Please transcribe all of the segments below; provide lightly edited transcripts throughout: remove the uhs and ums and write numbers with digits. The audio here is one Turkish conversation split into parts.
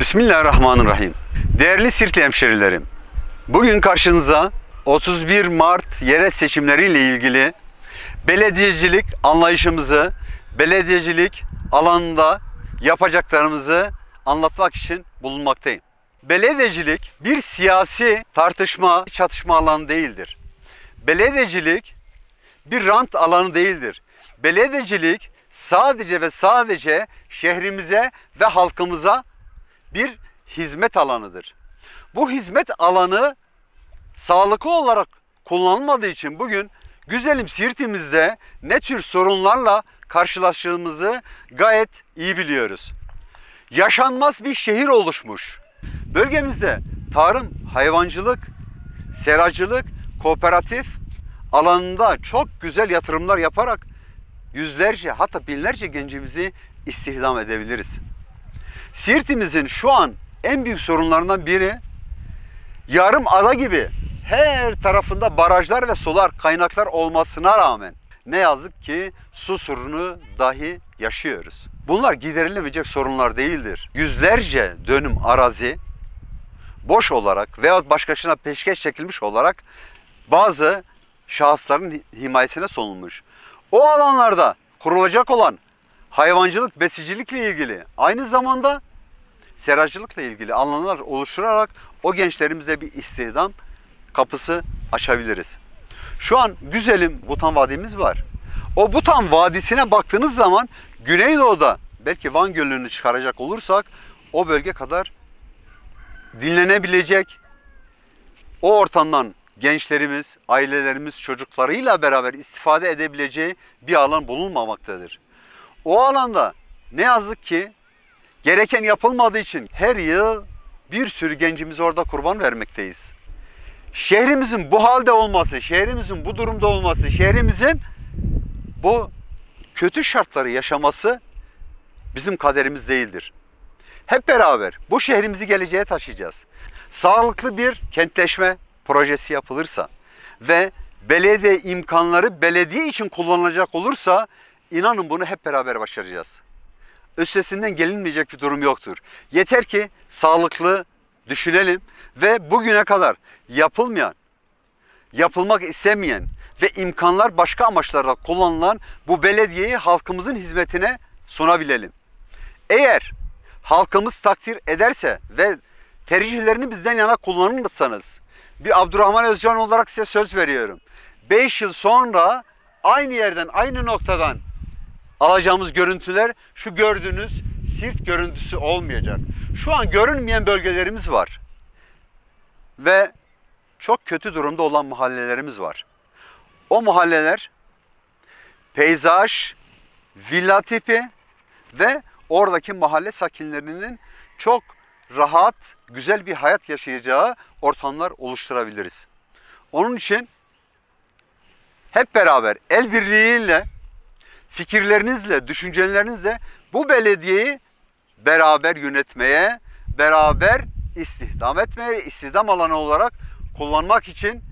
Bismillahirrahmanirrahim. Değerli Sirtli hemşerilerim, bugün karşınıza 31 Mart yerel seçimleri ile ilgili belediyecilik anlayışımızı, belediyecilik alanında yapacaklarımızı anlatmak için bulunmaktayım. Belediyecilik bir siyasi tartışma, çatışma alanı değildir. Belediyecilik bir rant alanı değildir. Belediyecilik sadece ve sadece şehrimize ve halkımıza bir hizmet alanıdır. Bu hizmet alanı sağlıklı olarak kullanılmadığı için bugün güzelim Sirtimizde ne tür sorunlarla karşılaştığımızı gayet iyi biliyoruz. Yaşanmaz bir şehir oluşmuş. Bölgemizde tarım, hayvancılık, seracılık, kooperatif alanında çok güzel yatırımlar yaparak yüzlerce hatta binlerce gencimizi istihdam edebiliriz. Siirt'imizin şu an en büyük sorunlarından biri yarım ada gibi her tarafında barajlar ve sular kaynaklar olmasına rağmen ne yazık ki su sorunu dahi yaşıyoruz. Bunlar giderilemeyecek sorunlar değildir. Yüzlerce dönüm arazi boş olarak veya başkasına peşkeş çekilmiş olarak bazı şahısların himayesine sunulmuş. O alanlarda kurulacak olan hayvancılık, besicilikle ilgili aynı zamanda seracılıkla ilgili alanlar oluşturarak o gençlerimize bir istihdam kapısı açabiliriz. Şu an güzelim Butan Vadimiz var. O Butan Vadisi'ne baktığınız zaman Güneydoğu'da belki Van Gölü'nü çıkaracak olursak o bölge kadar dinlenebilecek o ortamdan gençlerimiz, ailelerimiz çocuklarıyla beraber istifade edebileceği bir alan bulunmamaktadır. O alanda ne yazık ki gereken yapılmadığı için her yıl bir sürü gencimizi orada kurban vermekteyiz. Şehrimizin bu halde olması, şehrimizin bu durumda olması, şehrimizin bu kötü şartları yaşaması bizim kaderimiz değildir. Hep beraber bu şehrimizi geleceğe taşıyacağız. Sağlıklı bir kentleşme projesi yapılırsa ve belediye imkanları belediye için kullanılacak olursa inanın bunu hep beraber başaracağız. Üstesinden gelinmeyecek bir durum yoktur. Yeter ki sağlıklı düşünelim ve bugüne kadar yapılmayan, yapılmak istemeyen ve imkanlar başka amaçlarda kullanılan bu belediyeyi halkımızın hizmetine sunabilelim. Eğer halkımız takdir ederse ve tercihlerini bizden yana kullanırsanız, bir Abdurrahman Özcan olarak size söz veriyorum. 5 yıl sonra aynı yerden, aynı noktadan alacağımız görüntüler şu gördüğünüz Siirt görüntüsü olmayacak. Şu an görünmeyen bölgelerimiz var. Ve çok kötü durumda olan mahallelerimiz var. O mahalleler peyzaj, villa tipi ve oradaki mahalle sakinlerinin çok rahat, güzel bir hayat yaşayacağı ortamlar oluşturabiliriz. Onun için hep beraber el birliğiyle, fikirlerinizle, düşüncelerinizle bu belediyeyi beraber yönetmeye, beraber istihdam etmeye, istihdam alanı olarak kullanmak için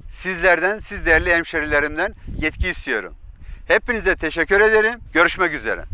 sizlerden, siz değerli hemşerilerimden yetki istiyorum. Hepinize teşekkür ederim. Görüşmek üzere.